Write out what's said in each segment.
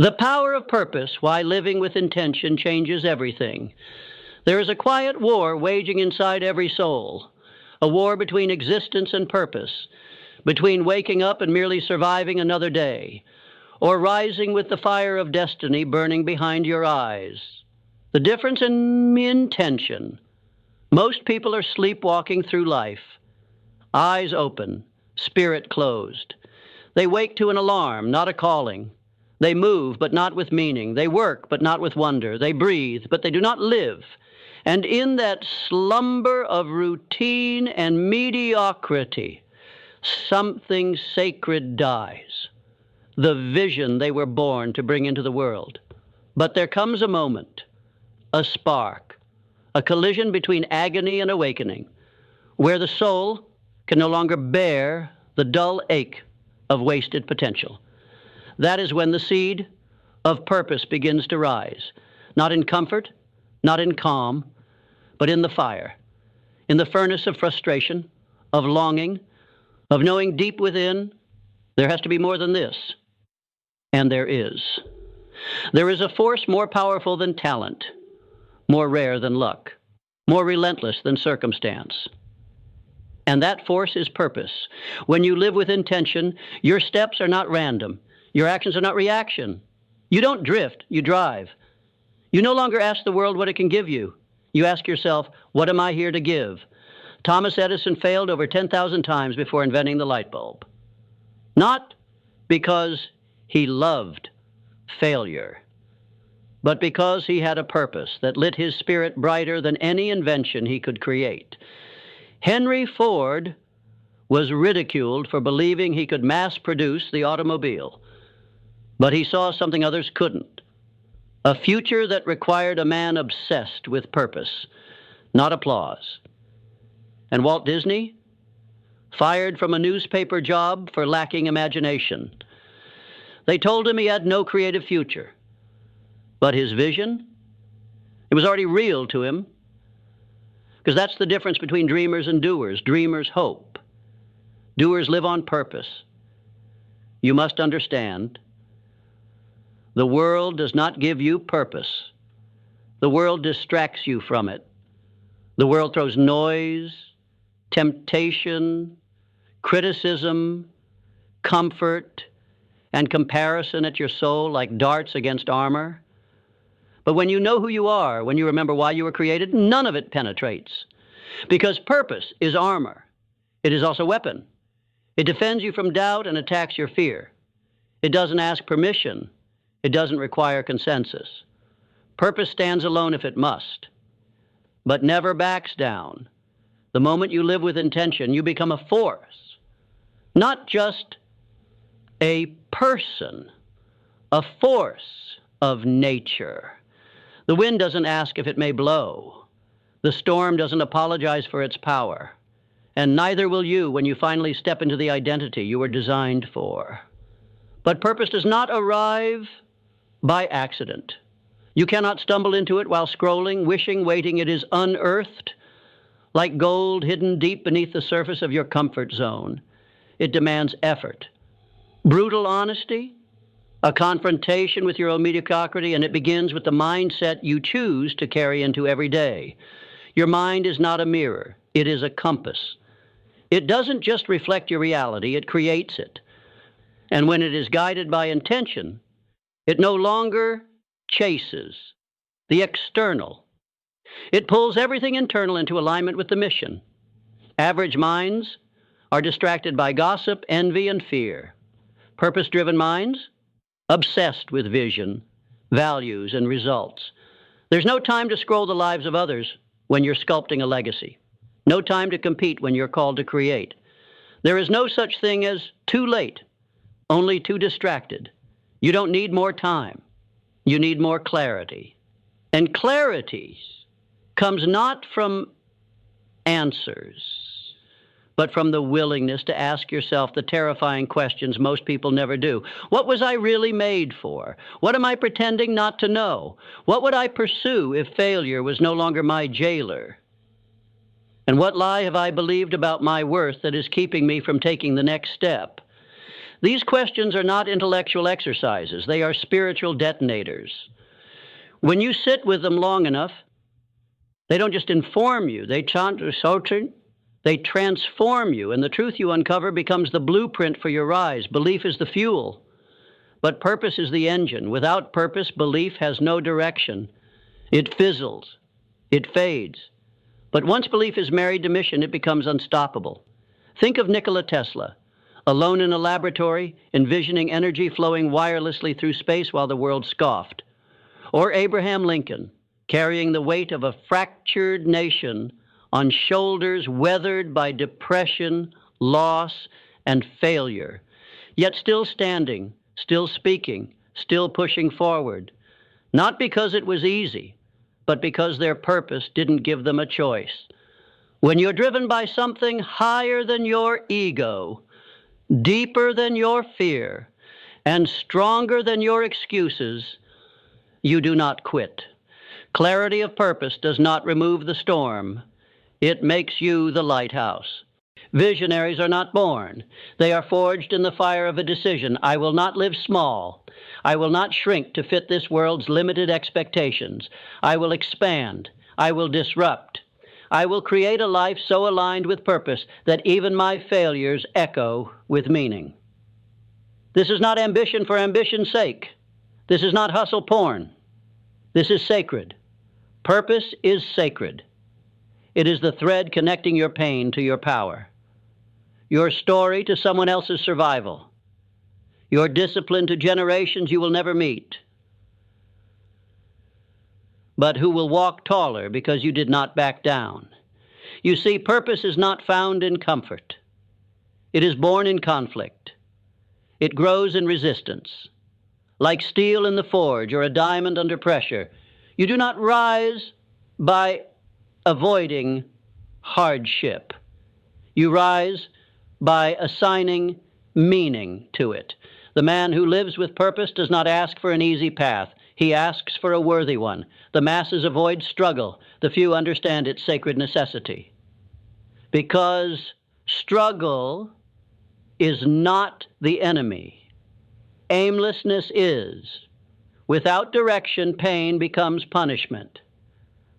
The power of purpose, why living with intention changes everything. There is a quiet war waging inside every soul, a war between existence and purpose, between waking up and merely surviving another day, or rising with the fire of destiny burning behind your eyes. The difference in intention. Most people are sleepwalking through life, eyes open, spirit closed. They wake to an alarm, not a calling. They move, but not with meaning. They work, but not with wonder. They breathe, but they do not live. And in that slumber of routine and mediocrity, something sacred dies, the vision they were born to bring into the world. But there comes a moment, a spark, a collision between agony and awakening, where the soul can no longer bear the dull ache of wasted potential. That is when the seed of purpose begins to rise, not in comfort, not in calm, but in the fire, in the furnace of frustration, of longing, of knowing deep within, there has to be more than this. And there is. There is a force more powerful than talent, more rare than luck, more relentless than circumstance. And that force is purpose. When you live with intention, your steps are not random. Your actions are not reaction. You don't drift, you drive. You no longer ask the world what it can give you. You ask yourself, what am I here to give? Thomas Edison failed over 10,000 times before inventing the light bulb. Not because he loved failure, but because he had a purpose that lit his spirit brighter than any invention he could create. Henry Ford was ridiculed for believing he could mass produce the automobile, but he saw something others couldn't, a future that required a man obsessed with purpose, not applause. And Walt Disney, fired from a newspaper job for lacking imagination. They told him he had no creative future, but his vision, it was already real to him, because that's the difference between dreamers and doers. Dreamers hope. Doers live on purpose. You must understand, the world does not give you purpose. The world distracts you from it. The world throws noise, temptation, criticism, comfort, and comparison at your soul like darts against armor. But when you know who you are, when you remember why you were created, none of it penetrates. Because purpose is armor. It is also a weapon. It defends you from doubt and attacks your fear. It doesn't ask permission. It doesn't require consensus. Purpose stands alone if it must, but never backs down. The moment you live with intention, you become a force, not just a person, a force of nature. The wind doesn't ask if it may blow. The storm doesn't apologize for its power. And neither will you when you finally step into the identity you were designed for. But purpose does not arrive by accident. You cannot stumble into it while scrolling, wishing, waiting. It is unearthed, like gold hidden deep beneath the surface of your comfort zone. It demands effort, brutal honesty, a confrontation with your own mediocrity, and it begins with the mindset you choose to carry into every day. Your mind is not a mirror. It is a compass. It doesn't just reflect your reality, it creates it. And when it is guided by intention, it no longer chases the external. It pulls everything internal into alignment with the mission. Average minds are distracted by gossip, envy, and fear. Purpose-driven minds, obsessed with vision, values, and results. There's no time to scroll the lives of others when you're sculpting a legacy. No time to compete when you're called to create. There is no such thing as too late, only too distracted. You don't need more time. You need more clarity. And clarity comes not from answers, but from the willingness to ask yourself the terrifying questions most people never do. What was I really made for? What am I pretending not to know? What would I pursue if failure was no longer my jailer? And what lie have I believed about my worth that is keeping me from taking the next step? These questions are not intellectual exercises. They are spiritual detonators. When you sit with them long enough, they don't just inform you, they transform you, and the truth you uncover becomes the blueprint for your rise. Belief is the fuel, but purpose is the engine. Without purpose, belief has no direction. It fizzles. It fades. But once belief is married to mission, it becomes unstoppable. Think of Nikola Tesla, alone in a laboratory, envisioning energy flowing wirelessly through space while the world scoffed. Or Abraham Lincoln, carrying the weight of a fractured nation on shoulders weathered by depression, loss, and failure, yet still standing, still speaking, still pushing forward. Not because it was easy, but because their purpose didn't give them a choice. When you're driven by something higher than your ego, deeper than your fear, and stronger than your excuses, you do not quit. Clarity of purpose does not remove the storm. It makes you the lighthouse. Visionaries are not born. They are forged in the fire of a decision. I will not live small. I will not shrink to fit this world's limited expectations. I will expand. I will disrupt. I will create a life so aligned with purpose that even my failures echo with meaning. This is not ambition for ambition's sake. This is not hustle porn. This is sacred. Purpose is sacred. It is the thread connecting your pain to your power, your story to someone else's survival, your discipline to generations you will never meet, but who will walk taller because you did not back down. You see, purpose is not found in comfort. It is born in conflict. It grows in resistance. Like steel in the forge or a diamond under pressure, you do not rise by avoiding hardship. You rise by assigning meaning to it. The man who lives with purpose does not ask for an easy path. He asks for a worthy one. The masses avoid struggle. The few understand its sacred necessity. Because struggle is not the enemy. Aimlessness is. Without direction, pain becomes punishment.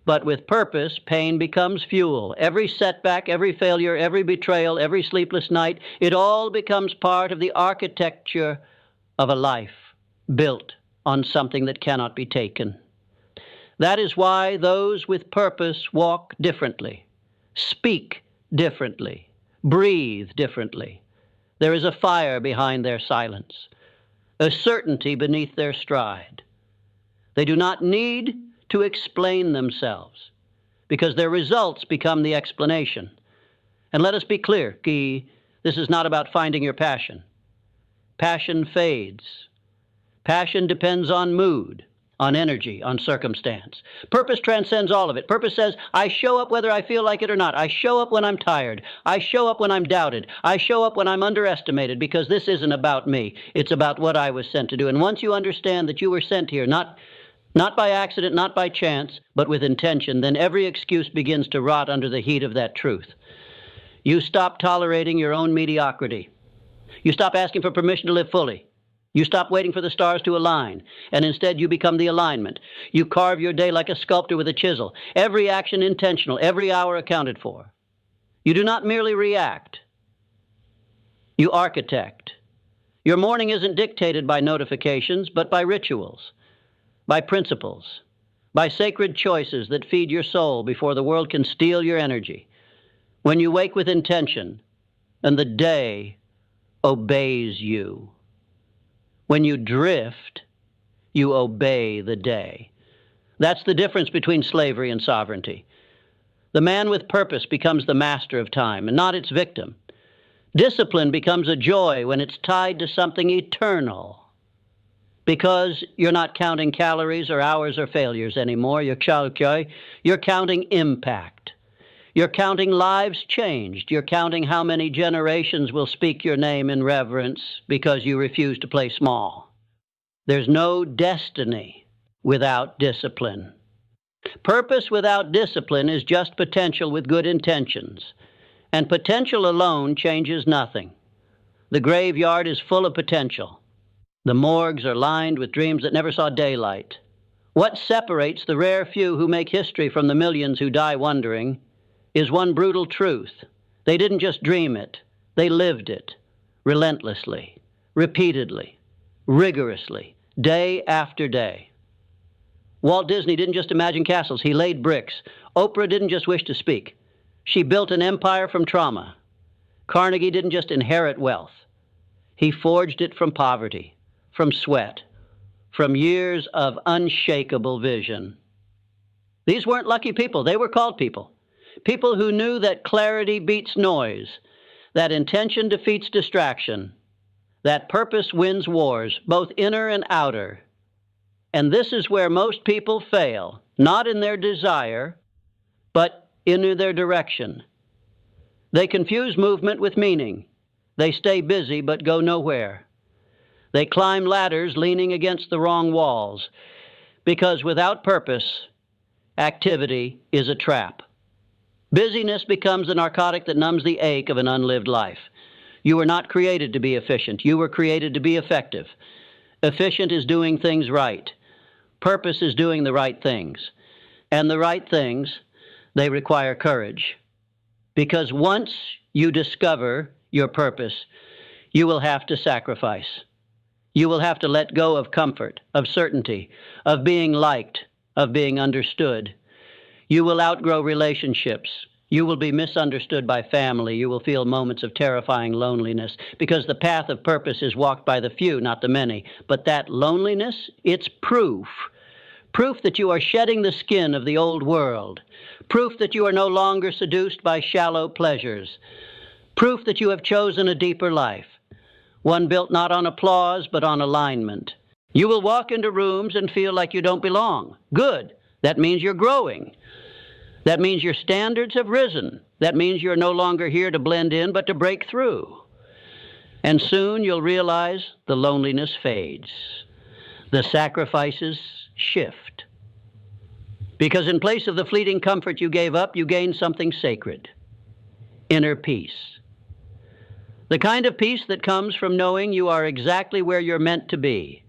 But with purpose, pain becomes fuel. Every setback, every failure, every betrayal, every sleepless night, it all becomes part of the architecture of a life built on something that cannot be taken. That is why those with purpose walk differently, speak differently, breathe differently. There is a fire behind their silence, a certainty beneath their stride. They do not need to explain themselves, because their results become the explanation. And let us be clear, Guy, this is not about finding your passion. Passion fades. Passion depends on mood, on energy, on circumstance. Purpose transcends all of it. Purpose says, I show up whether I feel like it or not. I show up when I'm tired. I show up when I'm doubted. I show up when I'm underestimated, because this isn't about me. It's about what I was sent to do. And once you understand that you were sent here, not by accident, not by chance, but with intention, then every excuse begins to rot under the heat of that truth. You stop tolerating your own mediocrity. You stop asking for permission to live fully. You stop waiting for the stars to align, and instead you become the alignment. You carve your day like a sculptor with a chisel, every action intentional, every hour accounted for. You do not merely react. You architect. Your morning isn't dictated by notifications, but by rituals, by principles, by sacred choices that feed your soul before the world can steal your energy. When you wake with intention, and the day obeys you. When you drift, you obey the day. That's the difference between slavery and sovereignty. The man with purpose becomes the master of time, and not its victim. Discipline becomes a joy when it's tied to something eternal, because you're not counting calories or hours or failures anymore. You're counting impact. You're counting lives changed. You're counting how many generations will speak your name in reverence because you refuse to play small. There's no destiny without discipline. Purpose without discipline is just potential with good intentions. And potential alone changes nothing. The graveyard is full of potential. The morgues are lined with dreams that never saw daylight. What separates the rare few who make history from the millions who die wondering is one brutal truth. They didn't just dream it, they lived it, relentlessly, repeatedly, rigorously, day after day. Walt Disney didn't just imagine castles, he laid bricks. Oprah didn't just wish to speak. She built an empire from trauma. Carnegie didn't just inherit wealth. He forged it from poverty, from sweat, from years of unshakable vision. These weren't lucky people, they were called people. People who knew that clarity beats noise, that intention defeats distraction, that purpose wins wars, both inner and outer. And this is where most people fail, not in their desire, but in their direction. They confuse movement with meaning. They stay busy but go nowhere. They climb ladders leaning against the wrong walls, because without purpose, activity is a trap. Busyness becomes the narcotic that numbs the ache of an unlived life. You were not created to be efficient. You were created to be effective. Efficient is doing things right. Purpose is doing the right things. And the right things, they require courage. Because once you discover your purpose, you will have to sacrifice. You will have to let go of comfort, of certainty, of being liked, of being understood. You will outgrow relationships. You will be misunderstood by family. You will feel moments of terrifying loneliness, because the path of purpose is walked by the few, not the many. But that loneliness, it's proof that you are shedding the skin of the old world, proof that you are no longer seduced by shallow pleasures, proof that you have chosen a deeper life, one built not on applause but on alignment. You will walk into rooms and feel like you don't belong. Good. That means you're growing. That means your standards have risen. That means you're no longer here to blend in but to break through. And soon you'll realize the loneliness fades. The sacrifices shift. Because in place of the fleeting comfort you gave up, you gained something sacred. Inner peace. The kind of peace that comes from knowing you are exactly where you're meant to be,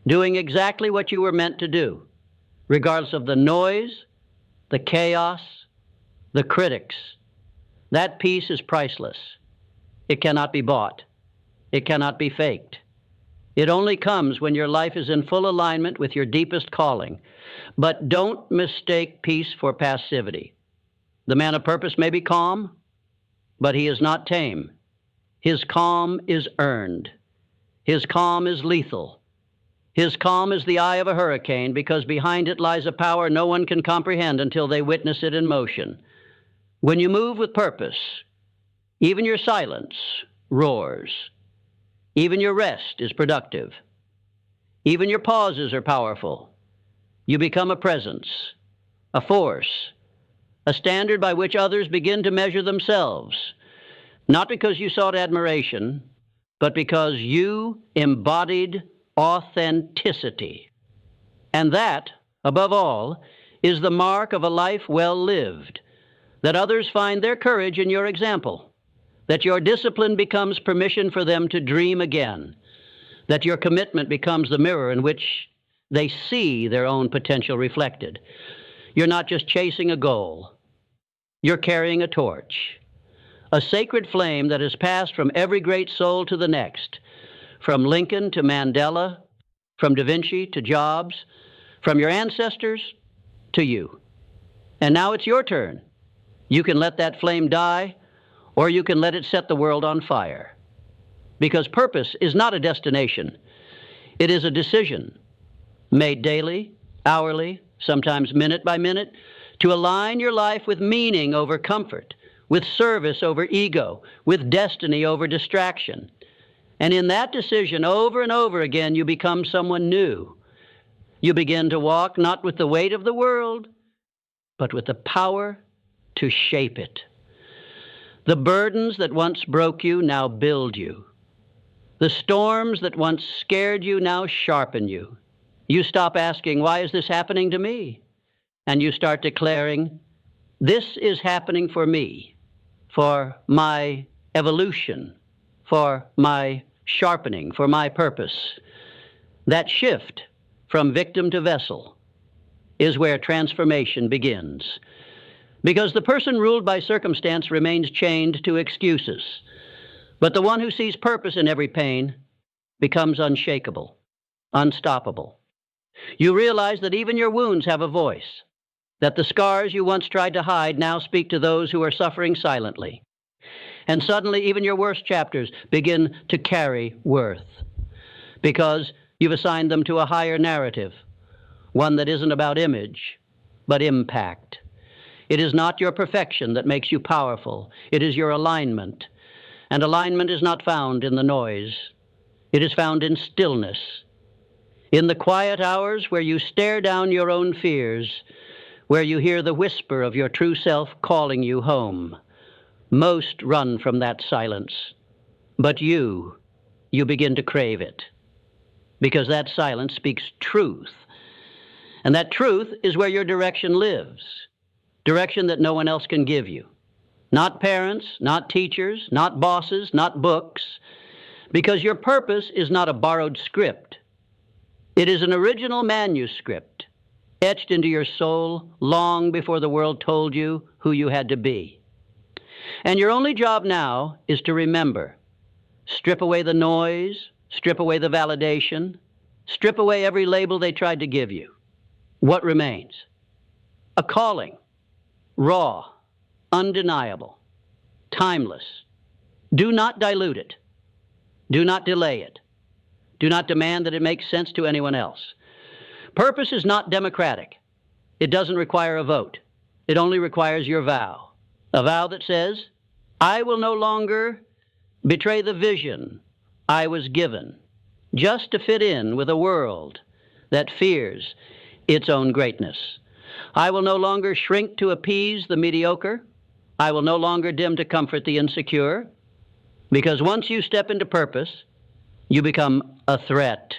doing exactly what you were meant to do, regardless of the noise, the chaos, the critics. That peace is priceless. It cannot be bought. It cannot be faked. It only comes when your life is in full alignment with your deepest calling. But don't mistake peace for passivity. The man of purpose may be calm, but he is not tame. His calm is earned. His calm is lethal. His calm is the eye of a hurricane, because behind it lies a power no one can comprehend until they witness it in motion. When you move with purpose, even your silence roars. Even your rest is productive. Even your pauses are powerful. You become a presence, a force, a standard by which others begin to measure themselves, not because you sought admiration, but because you embodied authenticity. And that, above all, is the mark of a life well lived, that others find their courage in your example, that your discipline becomes permission for them to dream again, that your commitment becomes the mirror in which they see their own potential reflected. You're not just chasing a goal. You're carrying a torch, a sacred flame that has passed from every great soul to the next, from Lincoln to Mandela, from Da Vinci to Jobs, from your ancestors to you. And now it's your turn. You can let that flame die, or you can let it set the world on fire. Because purpose is not a destination. It is a decision made daily, hourly, sometimes minute by minute, to align your life with meaning over comfort, with service over ego, with destiny over distraction. And in that decision, over and over again, you become someone new. You begin to walk not with the weight of the world, but with the power to shape it. The burdens that once broke you now build you. The storms that once scared you now sharpen you. You stop asking, why is this happening to me? And you start declaring, this is happening for me, for my evolution, for my sharpening, for my purpose. That shift from victim to vessel is where transformation begins. Because the person ruled by circumstance remains chained to excuses. But the one who sees purpose in every pain becomes unshakable, unstoppable. You realize that even your wounds have a voice, that the scars you once tried to hide now speak to those who are suffering silently. And suddenly even your worst chapters begin to carry worth, because you've assigned them to a higher narrative, one that isn't about image, but impact. It is not your perfection that makes you powerful. It is your alignment. And alignment is not found in the noise. It is found in stillness. In the quiet hours where you stare down your own fears, where you hear the whisper of your true self calling you home. Most run from that silence. But you begin to crave it. Because that silence speaks truth. And that truth is where your direction lives. Direction that no one else can give you. Not parents, not teachers, not bosses, not books. Because your purpose is not a borrowed script. It is an original manuscript, etched into your soul long before the world told you who you had to be. And your only job now is to remember. Strip away the noise, strip away the validation, strip away every label they tried to give you. What remains? A calling, raw, undeniable, timeless. Do not dilute it. Do not delay it. Do not demand that it makes sense to anyone else. Purpose is not democratic. It doesn't require a vote. It only requires your vow. A vow that says, I will no longer betray the vision I was given just to fit in with a world that fears its own greatness. I will no longer shrink to appease the mediocre. I will no longer dim to comfort the insecure. Because once you step into purpose, you become a threat.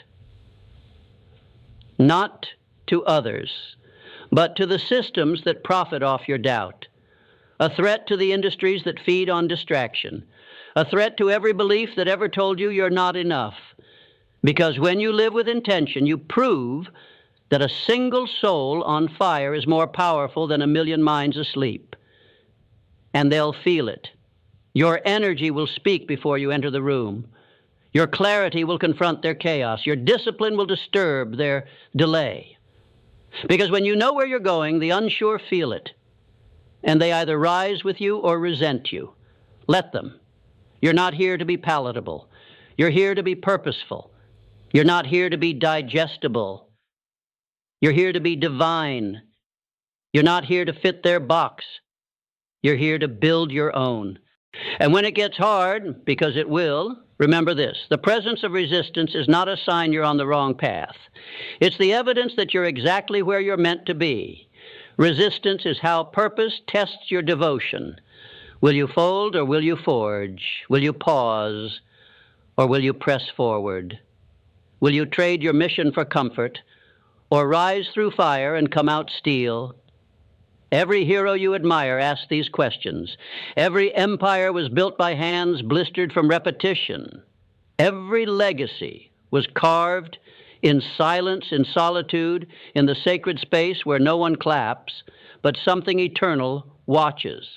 Not to others, but to the systems that profit off your doubt. A threat to the industries that feed on distraction. A threat to every belief that ever told you you're not enough. Because when you live with intention, you prove that a single soul on fire is more powerful than a million minds asleep. And they'll feel it. Your energy will speak before you enter the room. Your clarity will confront their chaos. Your discipline will disturb their delay. Because when you know where you're going, the unsure feel it. And they either rise with you or resent you. Let them. You're not here to be palatable. You're here to be purposeful. You're not here to be digestible. You're here to be divine. You're not here to fit their box. You're here to build your own. And when it gets hard, because it will, remember this: the presence of resistance is not a sign you're on the wrong path. It's the evidence that you're exactly where you're meant to be. Resistance is how purpose tests your devotion. Will you fold or will you forge? Will you pause or will you press forward? Will you trade your mission for comfort or rise through fire and come out steel? Every hero you admire asked these questions. Every empire was built by hands blistered from repetition. Every legacy was carved in silence, in solitude, in the sacred space where no one claps, but something eternal watches.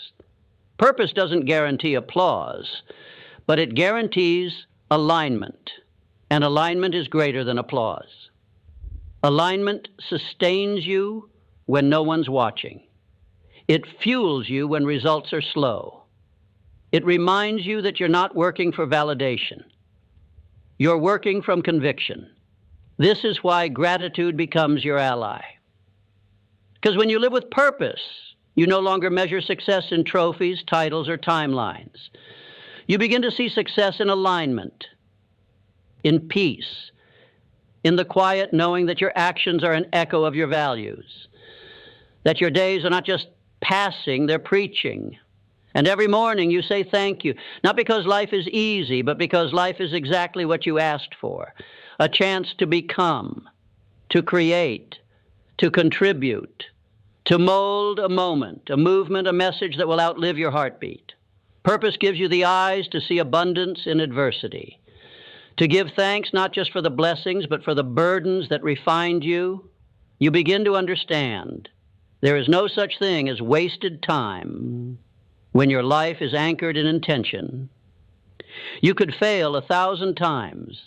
Purpose doesn't guarantee applause, but it guarantees alignment. And alignment is greater than applause. Alignment sustains you when no one's watching. It fuels you when results are slow. It reminds you that you're not working for validation. You're working from conviction. This is why gratitude becomes your ally. Because when you live with purpose, you no longer measure success in trophies, titles, or timelines. You begin to see success in alignment, in peace, in the quiet knowing that your actions are an echo of your values, that your days are not just passing, they're preaching. And every morning you say thank you, not because life is easy, but because life is exactly what you asked for. A chance to become, to create, to contribute, to mold a moment, a movement, a message that will outlive your heartbeat. Purpose gives you the eyes to see abundance in adversity, to give thanks not just for the blessings, but for the burdens that refined you. You begin to understand there is no such thing as wasted time when your life is anchored in intention. You could fail 1,000 times,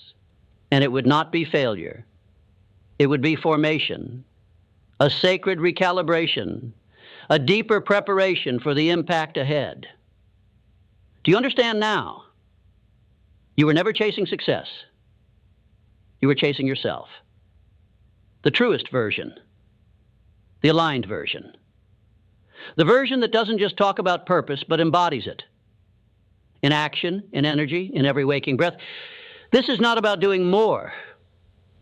and it would not be failure. It would be formation, a sacred recalibration, a deeper preparation for the impact ahead. Do you understand now? You were never chasing success. You were chasing yourself. The truest version, the aligned version. The version that doesn't just talk about purpose, but embodies it. In action, in energy, in every waking breath. This is not about doing more.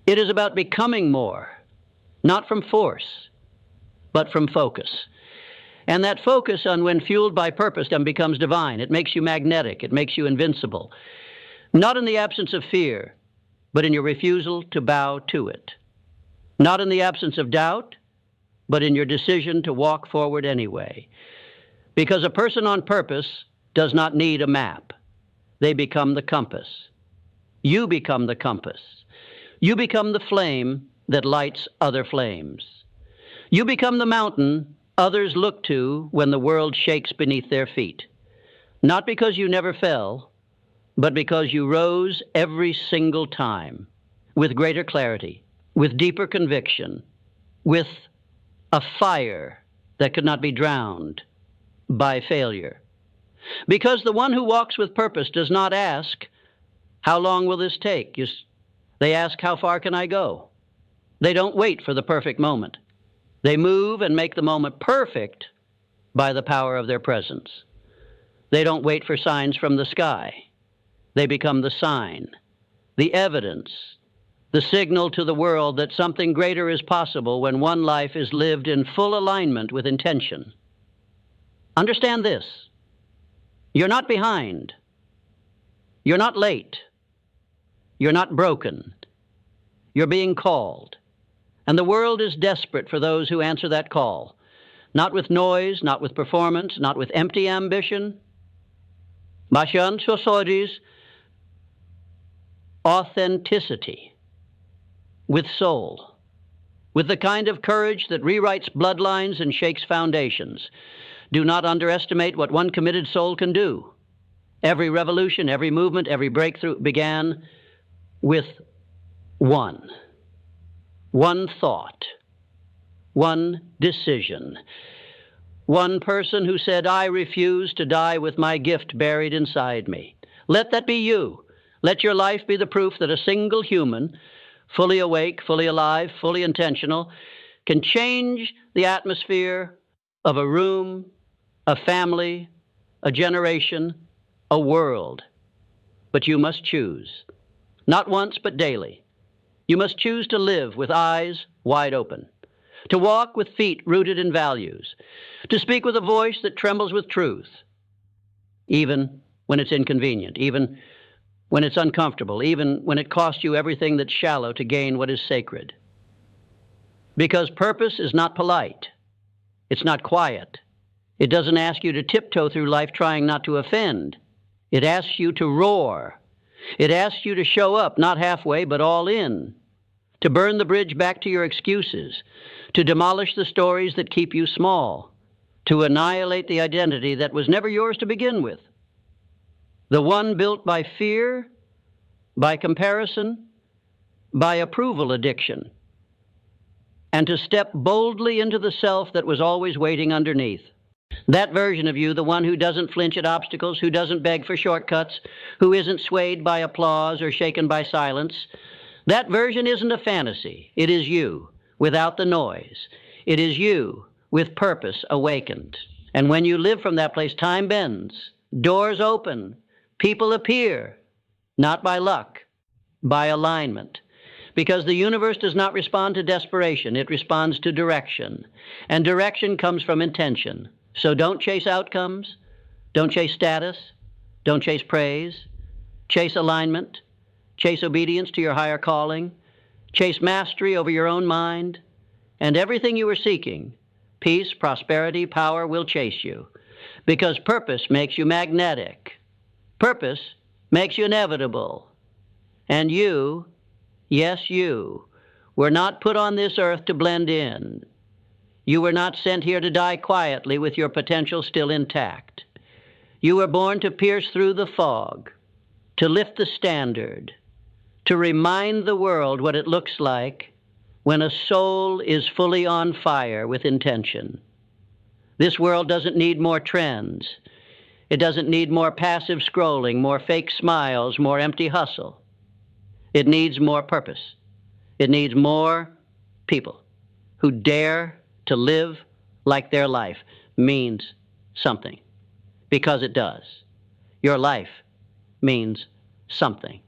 It is about becoming more, not from force, but from focus. And that focus on when fueled by purpose then becomes divine. It makes you magnetic. It makes you invincible. Not in the absence of fear, but in your refusal to bow to it. Not in the absence of doubt, but in your decision to walk forward anyway. Because a person on purpose does not need a map. They become the compass. You become the compass. You become the flame that lights other flames. You become the mountain others look to when the world shakes beneath their feet. Not because you never fell, but because you rose every single time with greater clarity, with deeper conviction, with a fire that could not be drowned by failure. Because the one who walks with purpose does not ask, how long will this take? They ask, how far can I go? They don't wait for the perfect moment. They move and make the moment perfect by the power of their presence. They don't wait for signs from the sky. They become the sign, the evidence, the signal to the world that something greater is possible when one life is lived in full alignment with intention. Understand this. You're not behind. You're not late. You're not broken. You're being called. And the world is desperate for those who answer that call. Not with noise, not with performance, not with empty ambition. Mashan Sosodis, authenticity, with soul, with the kind of courage that rewrites bloodlines and shakes foundations. Do not underestimate what one committed soul can do. Every revolution, every movement, every breakthrough began with one thought, one decision, one person who said, I refuse to die with my gift buried inside me. Let that be you. Let your life be the proof that a single human, fully awake, fully alive, fully intentional, can change the atmosphere of a room, a family, a generation, a world. But you must choose, not once but daily. You must choose to live with eyes wide open, to walk with feet rooted in values, to speak with a voice that trembles with truth, even when it's inconvenient, even when it's uncomfortable, even when it costs you everything that's shallow to gain what is sacred. Because purpose is not polite. It's not quiet. It doesn't ask you to tiptoe through life trying not to offend. It asks you to roar. It asks you to show up, not halfway, but all in, to burn the bridge back to your excuses, to demolish the stories that keep you small, to annihilate the identity that was never yours to begin with. The one built by fear, by comparison, by approval addiction, and to step boldly into the self that was always waiting underneath. That version of you, the one who doesn't flinch at obstacles, who doesn't beg for shortcuts, who isn't swayed by applause or shaken by silence, that version isn't a fantasy. It is you, without the noise. It is you, with purpose awakened. And when you live from that place, time bends, doors open, people appear, not by luck, by alignment. Because the universe does not respond to desperation, it responds to direction. And direction comes from intention. So don't chase outcomes, don't chase status, don't chase praise, chase alignment, chase obedience to your higher calling, chase mastery over your own mind, and everything you are seeking, peace, prosperity, power, will chase you. because purpose makes you magnetic. Purpose makes you inevitable. And you, yes, you, were not put on this earth to blend in. You were not sent here to die quietly with your potential still intact. You were born to pierce through the fog, to lift the standard, to remind the world what it looks like when a soul is fully on fire with intention. This world doesn't need more trends. It doesn't need more passive scrolling, more fake smiles, more empty hustle. It needs more purpose. It needs more people who dare to live like their life means something, because it does. Your life means something,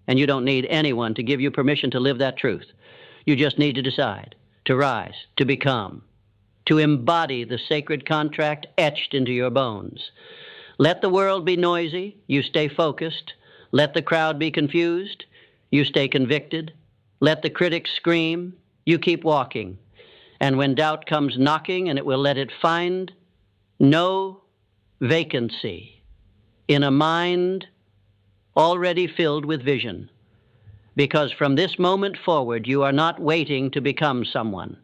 and you don't need anyone to give you permission to live that truth. You just need to decide, to rise, to become, to embody the sacred contract etched into your bones. Let the world be noisy, you stay focused. Let the crowd be confused, you stay convicted. Let the critics scream, you keep walking. And when doubt comes knocking, and it will let it find no vacancy in a mind already filled with vision. Because from this moment forward, you are not waiting to become someone.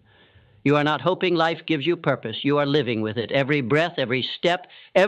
You are not hoping life gives you purpose. You are living with it. Every breath, every step, every